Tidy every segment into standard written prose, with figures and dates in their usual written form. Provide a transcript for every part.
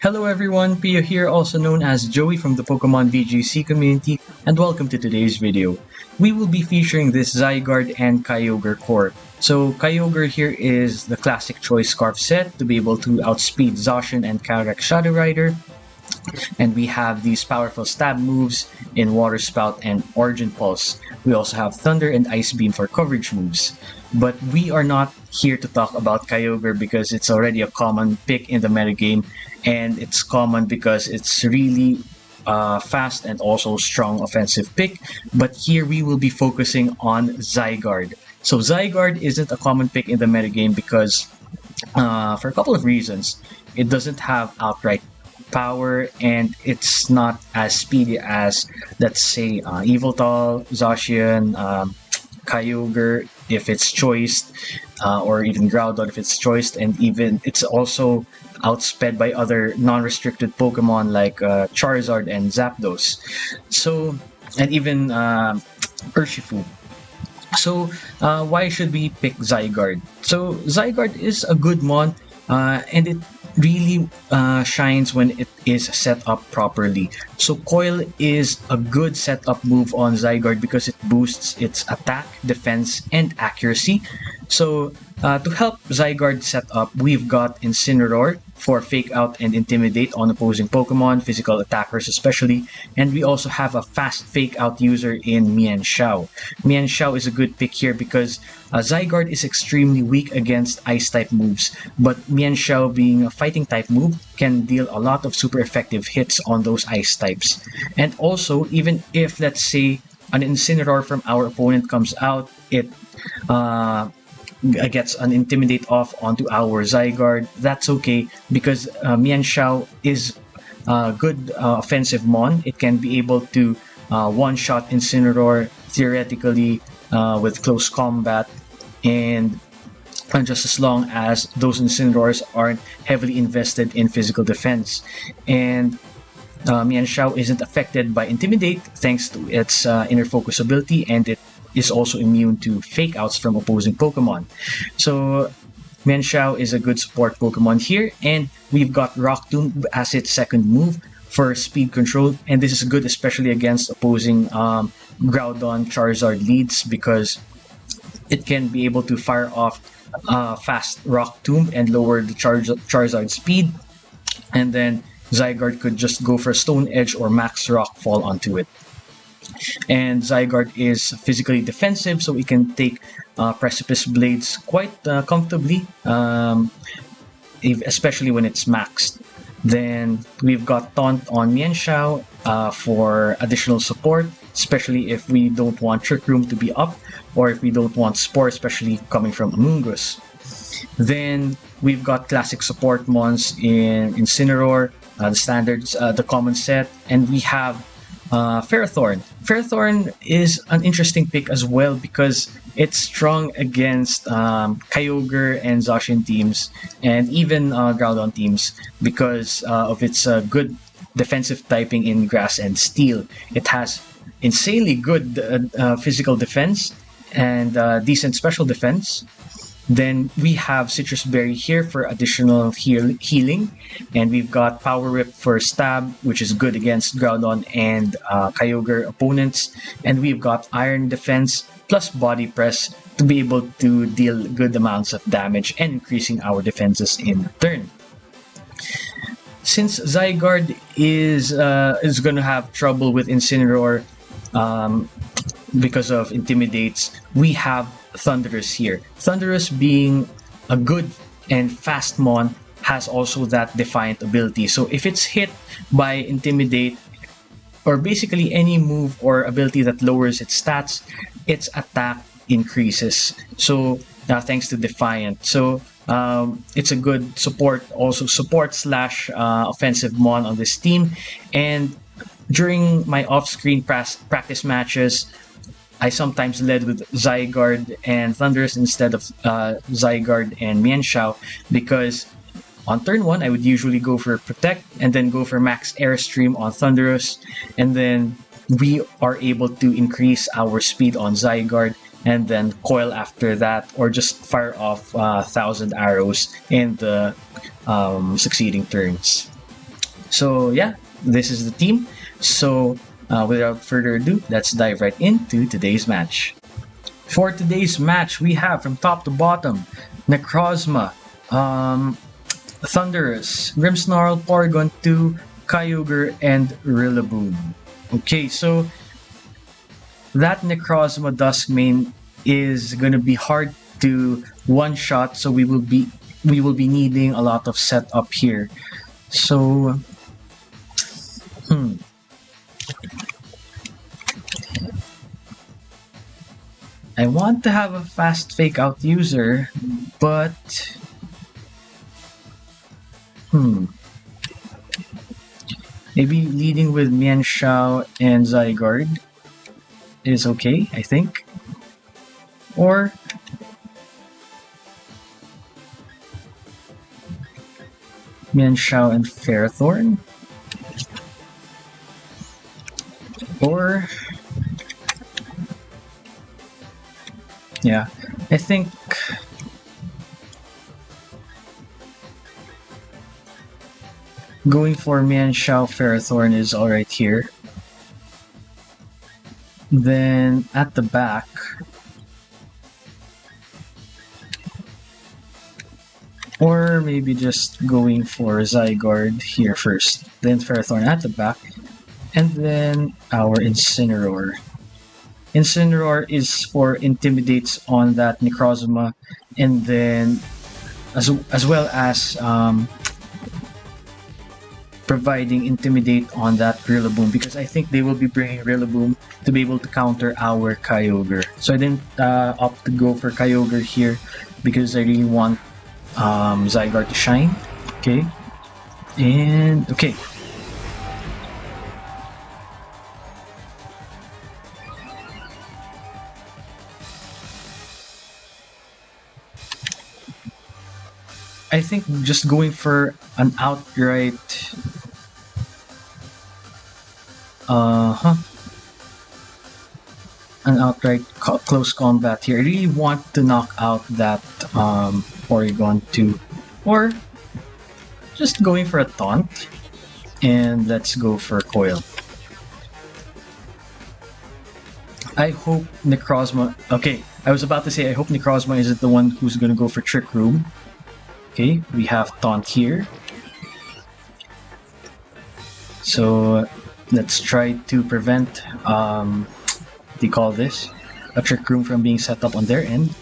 Hello everyone, Pio here, also known as Joey from the Pokemon VGC community, and welcome to today's video. We will be featuring this Zygarde and Kyogre core. So Kyogre here is the classic choice scarf set to be able to outspeed Zacian and Calyrex Shadow Rider. And we have these powerful stab moves in Water Spout and Origin Pulse. We also have Thunder and Ice Beam for coverage moves. But we are not here to talk about Kyogre because it's already a common pick in the metagame, and it's common because it's really fast and also strong offensive pick. But here we will be focusing on Zygarde. So Zygarde isn't a common pick in the metagame because for a couple of reasons. It doesn't have outright power, and it's not as speedy as, let's say, Yveltal, Zacian, Kyogre if it's choiced, or even Groudon if it's choiced, and even it's also outsped by other non-restricted Pokemon like Charizard and Zapdos. So, and even Urshifu. So, why should we pick Zygarde? So, Zygarde is a good mon, and it really shines when it is set up properly. So Coil is a good setup move on Zygarde because it boosts its attack, defense, and accuracy. So to help Zygarde set up, we've got Incineroar for Fake Out and Intimidate on opposing Pokemon, physical attackers especially, and we also have a fast Fake Out user in Mienshao. Mienshao is a good pick here because Zygarde is extremely weak against Ice-type moves, but Mienshao, being a fighting type move, can deal a lot of super effective hits on those Ice types. And also, even if, let's say, an Incineroar from our opponent comes out, it gets an Intimidate off onto our Zygarde, that's okay because Mienshao is a good offensive mon. It can be able to one-shot Incineroar theoretically with close combat, and just as long as those Incineroars aren't heavily invested in physical defense. And Mienshao isn't affected by Intimidate thanks to its inner focus ability, and it is also immune to fake outs from opposing Pokemon. So Mienshao is a good support Pokemon here, and we've got Rock Tomb as its second move for speed control, and this is good especially against opposing Groudon Charizard leads because it can be able to fire off fast Rock Tomb and lower the Charizard speed, and then Zygarde could just go for Stone Edge or Max Rock Fall onto it. And Zygarde is physically defensive, so we can take Precipice Blades quite comfortably, especially when it's maxed. Then we've got Taunt on Mienshao for additional support, especially if we don't want Trick Room to be up, or if we don't want Spore, especially coming from Amoonguss. Then we've got classic support mons in Incineroar, the standards, the common set, and we have Ferrothorn. Ferrothorn is an interesting pick as well because it's strong against Kyogre and Zacian teams, and even Groudon teams because of its good defensive typing in Grass and Steel. It has insanely good physical defense and decent special defense. Then we have Citrus Berry here for additional healing, and we've got Power Whip for stab, which is good against Groudon and Kyogre opponents, and we've got Iron Defense plus Body Press to be able to deal good amounts of damage and increasing our defenses in turn. Since Zygarde is going to have trouble with Incineroar because of Intimidates, we have Thundurus here. Thundurus, being a good and fast mon, has also that Defiant ability. So if it's hit by Intimidate, or basically any move or ability that lowers its stats, its attack increases. So thanks to Defiant. So it's a good support, also support slash offensive mon on this team. And during my off-screen practice matches, I sometimes led with Zygarde and Thundurus instead of Zygarde and Mienshao because on turn 1 I would usually go for Protect and then go for Max Airstream on Thundurus, and then we are able to increase our speed on Zygarde and then coil after that, or just fire off 1,000 arrows in the succeeding turns. So yeah, this is the team. So without further ado, let's dive right into today's match. For today's match, we have from top to bottom Necrozma, Thundurus, Grimmsnarl, Porygon 2, Kyogre, and Rillaboom. Okay, so that Necrozma Dusk main is gonna be hard to one shot, so we will be needing a lot of setup here. So I want to have a fast fake out user, but maybe leading with Mienshao and Zygarde is okay, I think. Or Mienshao and Ferrothorn. Or yeah, I think going for Mienshao Ferrothorn is alright here. Then at the back, or maybe just going for Zygarde here first, then Ferrothorn at the back, and then our Incineroar. Incineroar is for intimidates on that Necrozma, and then as well as providing intimidate on that Rillaboom, because I think they will be bringing Rillaboom to be able to counter our Kyogre. So I didn't opt to go for Kyogre here because I really want Zygarde to shine. Okay, and okay. I think just going for an outright close combat here. I really want to knock out that Porygon 2, or just going for a taunt, and let's go for Coil. I hope Necrozma. Okay, I was about to say I hope Necrozma isn't the one who's gonna go for Trick Room. Okay, we have Taunt here. So let's try to prevent, they call this, a Trick Room from being set up on their end.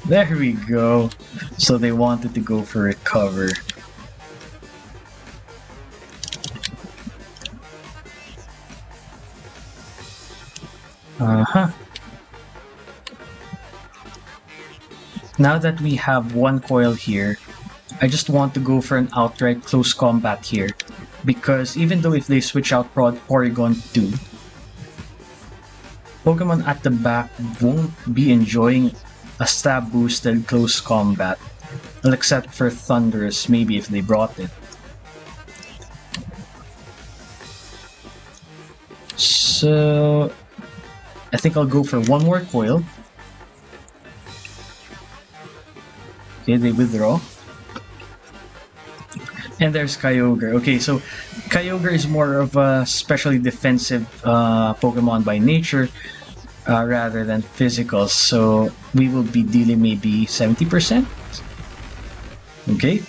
There we go. So they wanted to go for Recover. Now that we have one coil here, I just want to go for an outright close combat here, because even though if they switch out Porygon 2, Pokemon at the back won't be enjoying a stab boosted close combat, well, except for Thundurus, maybe if they brought it. So I think I'll go for one more coil. Okay, they withdraw. And there's Kyogre. Okay, so Kyogre is more of a specially defensive Pokemon by nature rather than physical. So we will be dealing maybe 70%. Okay,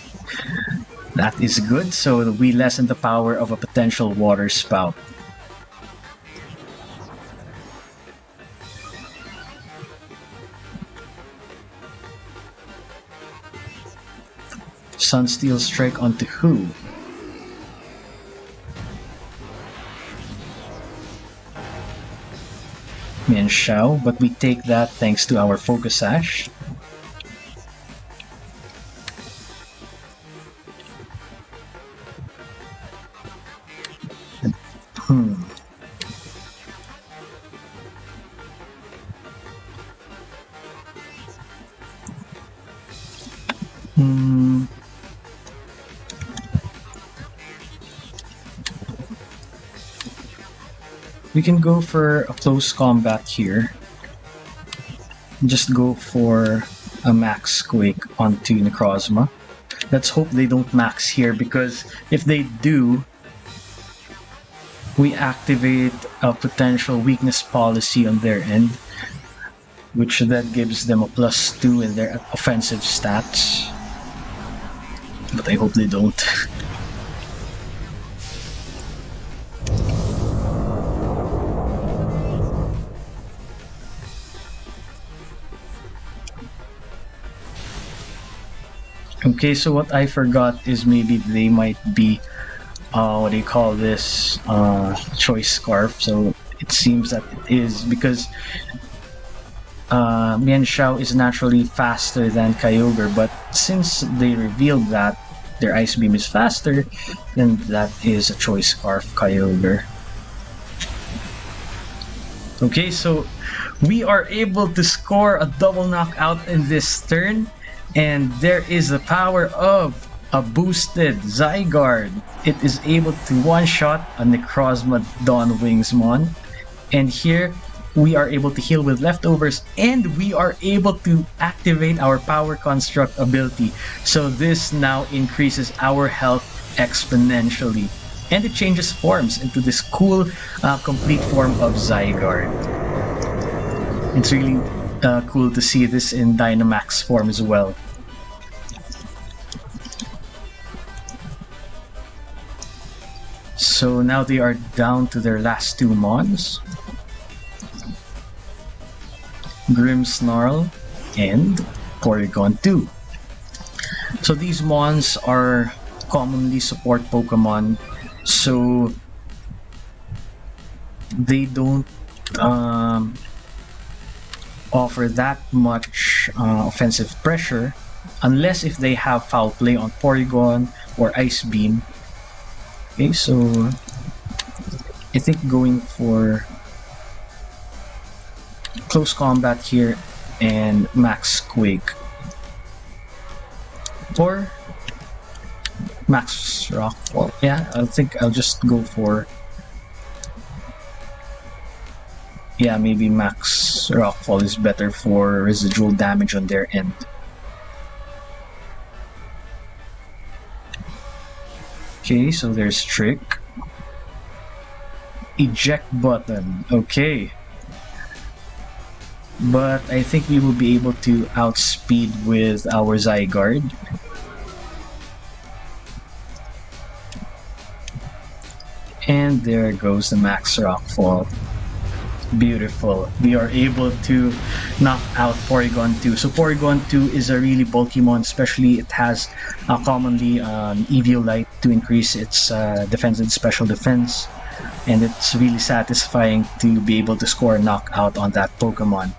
that is good. So we lessen the power of a potential water spout. Sunsteel Strike onto who? Mienshao, but we take that thanks to our Focus Sash. We can go for a close combat here. Just go for a Max Quake onto Necrozma. let's hope they don't max here, because if they do, we activate a potential weakness policy on their end, which that gives them a +2 in their offensive stats. But I hope they don't. Okay, so what I forgot is maybe they might be what do you call this, choice scarf. So it seems that it is, because Mienshao is naturally faster than Kyogre, but since they revealed that their Ice Beam is faster, then that is a choice scarf Kyogre. Okay, so we are able to score a double knockout in this turn, and there is the power of a boosted Zygarde. It is able to one-shot a Necrozma Dawn Wings Mon, and here we are able to heal with leftovers, and we are able to activate our Power Construct ability. So this now increases our health exponentially, and it changes forms into this cool complete form of Zygarde. It's really cool to see this in Dynamax form as well. So now they are down to their last 2 Mons. Grimmsnarl and Porygon 2. So these Mons are commonly support Pokemon, so they don't offer that much offensive pressure, unless if they have Foul Play on Porygon or Ice Beam. Okay, so I think going for close combat here and Max Quake, or Max Rockfall. Yeah, I think I'll just go for, yeah, maybe Max Rockfall is better for residual damage on their end. Okay, so there's Trick. Eject button. Okay. But I think we will be able to outspeed with our Zygarde. And there goes the Max Rockfall. Beautiful. We are able to knock out Porygon 2. So Porygon 2 is a really bulky mon, especially it has commonly Eviolite to increase its defense and special defense. And it's really satisfying to be able to score a knockout on that Pokemon.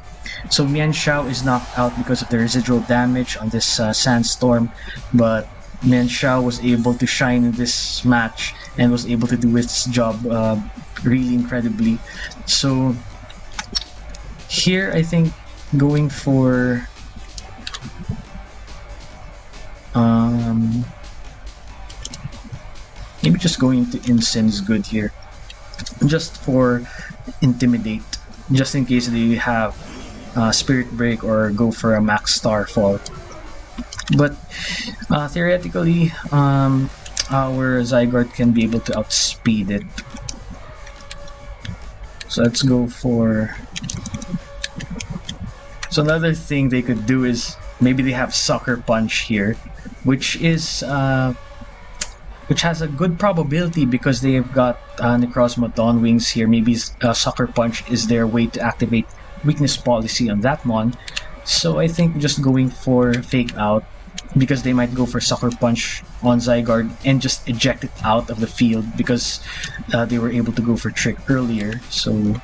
So Mienshao is knocked out because of the residual damage on this Sandstorm, but Mienshao was able to shine in this match and was able to do its job really incredibly. So here I think going for maybe just going to Incin is good here, just for Intimidate, just in case they have Spirit Break or go for a Max Starfall. But theoretically, our Zygarde can be able to outspeed it. So let's go for... So another thing they could do is maybe they have Sucker Punch here, which is which has a good probability because they've got Necrozma Dawn Wings here. Maybe Sucker Punch is their way to activate weakness policy on that mon. So I think just going for Fake Out, because they might go for Sucker Punch on Zygarde and just eject it out of the field because they were able to go for Trick earlier. So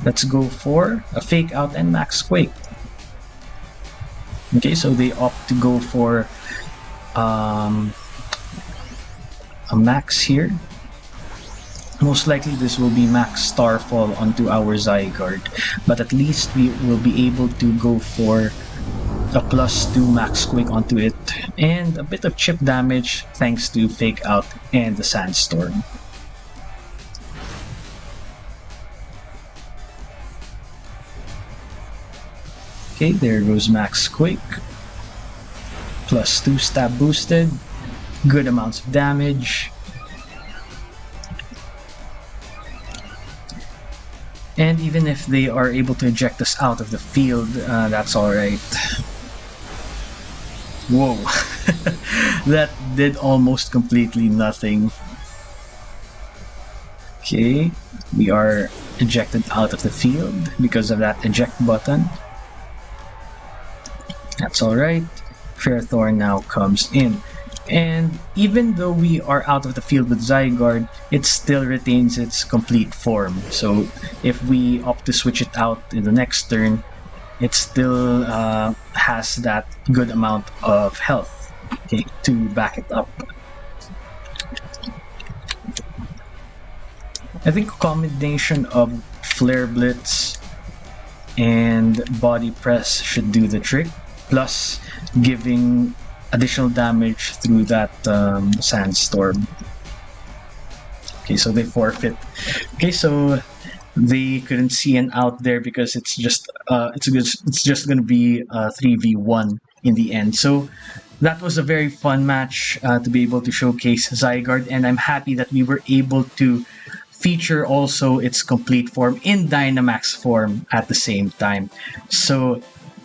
let's go for a Fake Out and Max Quake. Okay, so they opt to go for a Max here. Most likely this will be Max Starfall onto our Zygarde, but at least we will be able to go for a +2 Max Quake onto it and a bit of chip damage thanks to Fake Out and the Sandstorm. Okay, there goes Max Quake. plus 2 stab boosted, good amounts of damage. And even if they are able to eject us out of the field, that's alright. Whoa, that did almost completely nothing. Okay, we are ejected out of the field because of that eject button. That's alright. Fairthorn now comes in. And even though we are out of the field with Zygarde, it still retains its complete form. So if we opt to switch it out in the next turn, it still has that good amount of health, okay, to back it up. I think a combination of Flare Blitz and Body Press should do the trick, plus giving additional damage through that Sandstorm. Okay, so they forfeit. Okay, so they couldn't see an out there because it's just going to be 3v1 in the end. So that was a very fun match to be able to showcase Zygarde, and I'm happy that we were able to feature also its complete form in Dynamax form at the same time. So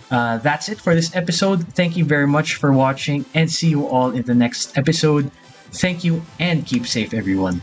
that's it for this episode. Thank you very much for watching, and see you all in the next episode. Thank you, and keep safe, everyone.